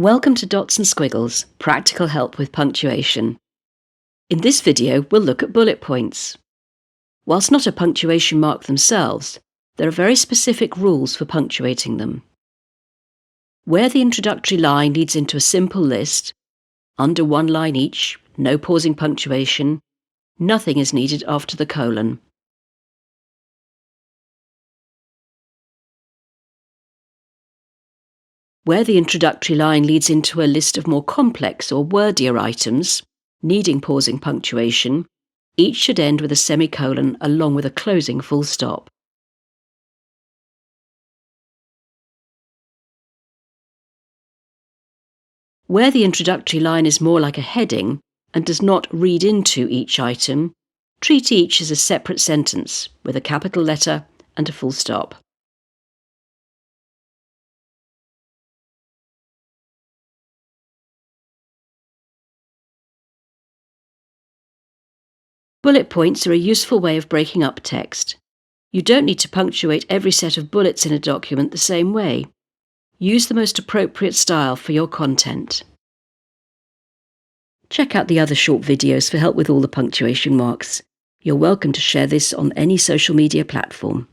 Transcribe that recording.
Welcome to Dots and Squiggles, practical help with punctuation. In this video, we'll look at bullet points. Whilst not a punctuation mark themselves, there are very specific rules for punctuating them. Where the introductory line leads into a simple list, under one line each, no pausing punctuation, nothing is needed after the colon. Where the introductory line leads into a list of more complex or wordier items, needing pausing punctuation, each should end with a semicolon along with a closing full stop. Where the introductory line is more like a heading and does not read into each item, treat each as a separate sentence with a capital letter and a full stop. Bullet points are a useful way of breaking up text. You don't need to punctuate every set of bullets in a document the same way. Use the most appropriate style for your content. Check out the other short videos for help with all the punctuation marks. You're welcome to share this on any social media platform.